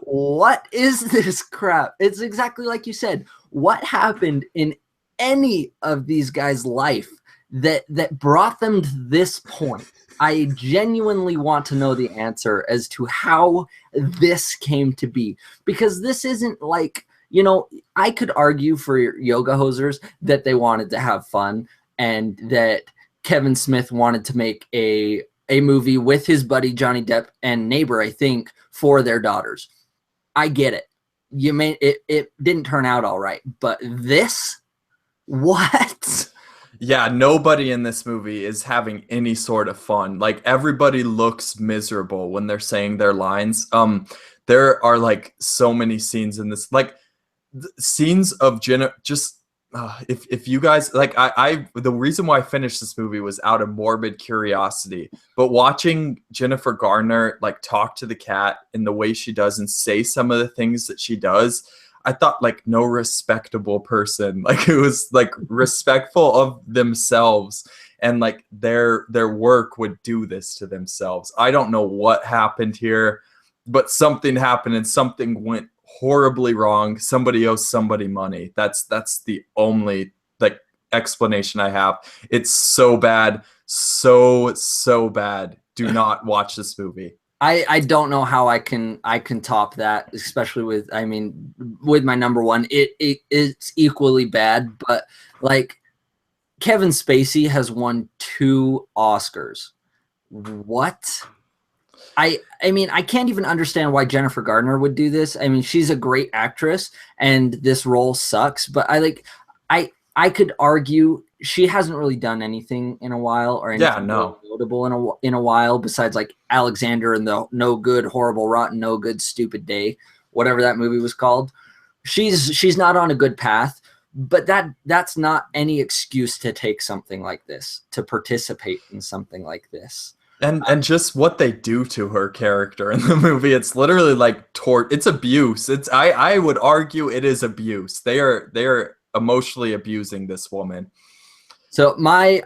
What is this crap? It's exactly like you said. What happened in any of these guys' life that brought them to this point? I genuinely want to know the answer as to how this came to be, because this isn't like, you know, I could argue for yoga hosers that they wanted to have fun and that Kevin Smith wanted to make a movie with his buddy Johnny Depp and Neighbor, I think, for their daughters. I get it. It didn't turn out all right, but this, what? Yeah, nobody in this movie is having any sort of fun. Like, everybody looks miserable when they're saying their lines. There are like so many scenes in this, like scenes of Jenna. Just if you guys like, the reason why I finished this movie was out of morbid curiosity. But watching Jennifer Garner like talk to the cat in the way she does and say some of the things that she does, I thought like no respectable person, like it was like respectful of themselves and like their work would do this to themselves. I don't know what happened here, but something happened and something went horribly wrong. Somebody owes somebody money. That's the only like explanation I have. It's so bad, so bad. Do not watch this movie. I don't know how I can top that, especially with my number one. It's equally bad, but like Kevin Spacey has won 2 Oscars. What? I mean, I can't even understand why Jennifer Gardner would do this. I mean, she's a great actress and this role sucks, but I could argue she hasn't really done anything in a while, or anything notable in a while, besides like Alexander and the No Good, Horrible, Rotten, No Good, Stupid Day, whatever that movie was called. She's not on a good path, but that's not any excuse to take something like this, to participate in something like this. And just what they do to her character in the movie, it's literally like it's abuse. I would argue it is abuse. They are emotionally abusing this woman. So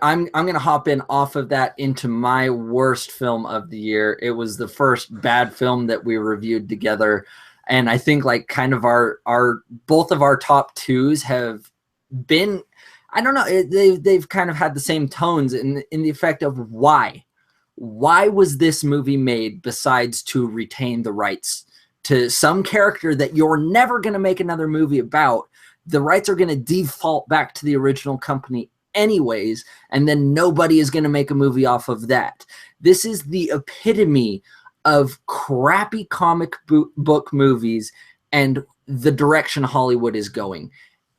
I'm gonna hop in off of that into my worst film of the year. It was the first bad film that we reviewed together, and I think like kind of our both of our top 2s have been, I don't know, they've kind of had the same tones in the effect of why was this movie made besides to retain the rights to some character that you're never gonna make another movie about. The rights are gonna default back to the original company anyways, and then nobody is going to make a movie off of that. This is the epitome of crappy comic book movies and the direction Hollywood is going.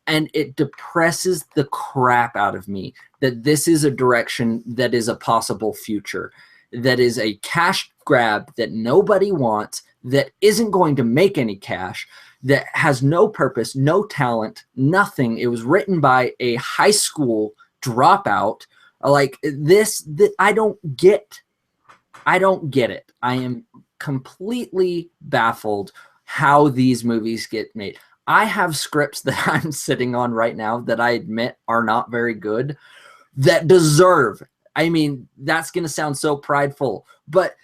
And it depresses the crap out of me that this is a direction that is a possible future, that is a cash grab that nobody wants, that isn't going to make any cash, that has no purpose, no talent, nothing. It was written by a high school dropout. Like this, I don't get it. I am completely baffled how these movies get made. I have scripts that I'm sitting on right now that I admit are not very good, that deserve, I mean, that's going to sound so prideful, but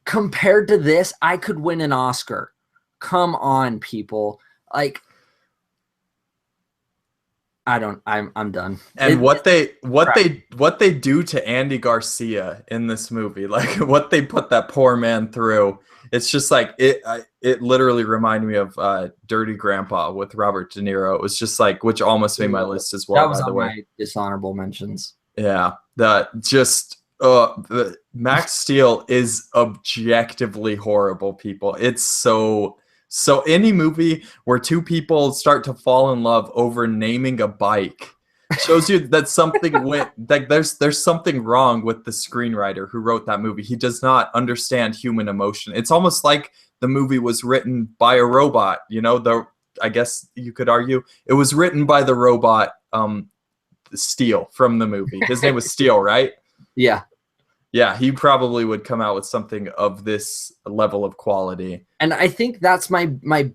compared to this, I could win an Oscar. Come on, people. Like, I'm done. And what they do to Andy Garcia in this movie, like what they put that poor man through, it's just like it literally reminded me of Dirty Grandpa with Robert De Niro. It was just like, which almost made my list as well. That was by the on way, my dishonorable mentions. Yeah, that just Max Steel is objectively horrible, people. It's so any movie where two people start to fall in love over naming a bike shows you that something went like there's something wrong with the screenwriter who wrote that movie. He does not understand human emotion. It's almost like the movie was written by a robot, you know, I guess you could argue it was written by the robot Steel from the movie. His name was Steel, right? Yeah. Yeah, he probably would come out with something of this level of quality. And I think that's my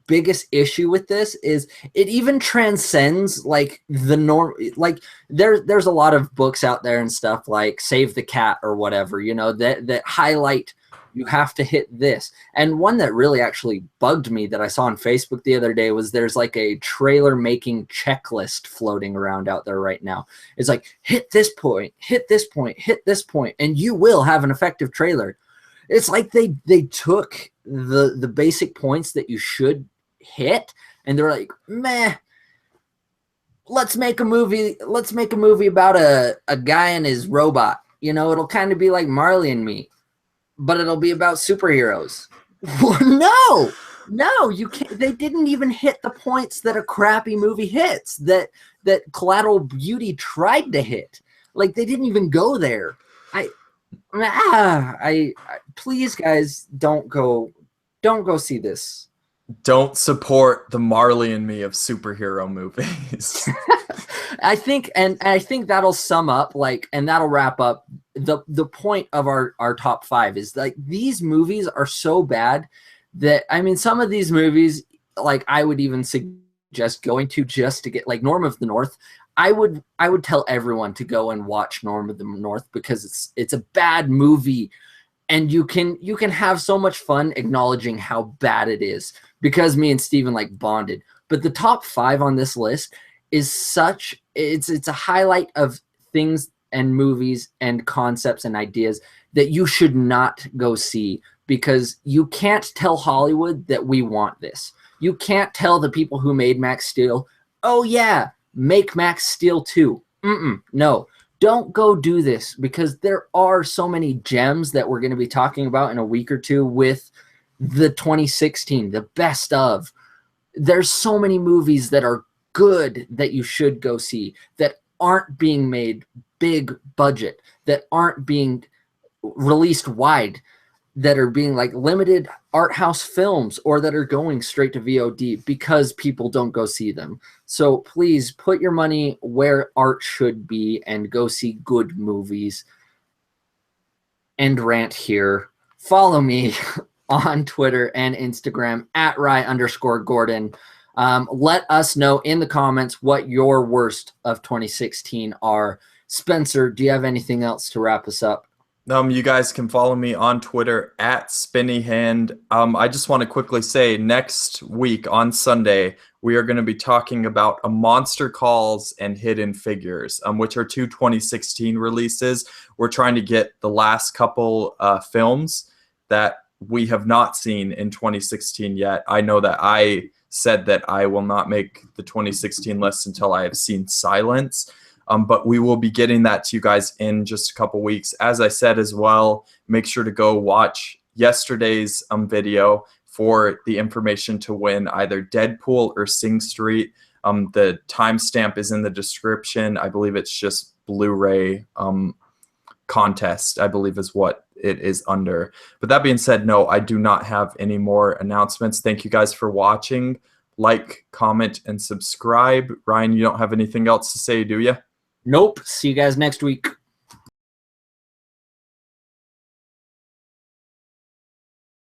biggest issue with this is it even transcends like the norm. Like there's a lot of books out there and stuff like Save the Cat or whatever, you know, that highlight you have to hit this. And one that really actually bugged me that I saw on Facebook the other day was there's like a trailer making checklist floating around out there right now. It's like, hit this point, hit this point, hit this point, and you will have an effective trailer. It's like they took the basic points that you should hit and they're like, meh, let's make a movie about a guy and his robot. You know, it'll kind of be like Marley and Me, but it'll be about superheroes. No, you can't. They didn't even hit the points that a crappy movie hits, that Collateral Beauty tried to hit. Like, they didn't even go there. Please, guys, don't go see this. Don't support the Marley and Me of superhero movies. I think that'll sum up, like, and that'll wrap up the point of our top 5 is like these movies are so bad that, I mean, some of these movies, like, I would even suggest going to just to get, like, Norm of the North. I would tell everyone to go and watch Norm of the North because it's a bad movie, and you can have so much fun acknowledging how bad it is because me and Steven like bonded. But the top 5 on this list is it's a highlight of things and movies and concepts and ideas that you should not go see because you can't tell Hollywood that we want this. You can't tell the people who made Max Steel, oh yeah, make Max Steel 2. No, don't go do this because there are so many gems that we're going to be talking about in a week or two with the 2016, the best of. There's so many movies that are good that you should go see that aren't being made big budget, that aren't being released wide, that are being like limited art house films or that are going straight to VOD because people don't go see them. So please put your money where art should be and go see good movies. End rant here. Follow me on Twitter and Instagram at Rye_Gordon. Let us know in the comments what your worst of 2016 are. Spencer, do you have anything else to wrap us up? You guys can follow me on Twitter at SpinnyHand. I just want to quickly say next week on Sunday, we are going to be talking about A Monster Calls and Hidden Figures, which are 2 2016 releases. We're trying to get the last couple films that we have not seen in 2016 yet. I know that I said that I will not make the 2016 list until I have seen Silence. But we will be getting that to you guys in just a couple weeks. As I said as well, make sure to go watch yesterday's video for the information to win either Deadpool or Sing Street. The timestamp is in the description. I believe it's just Blu-ray contest, I believe is what it is under. But that being said, no, I do not have any more announcements. Thank you guys for watching. Like, comment, and subscribe. Ryan, you don't have anything else to say, do you? Nope. See you guys next week.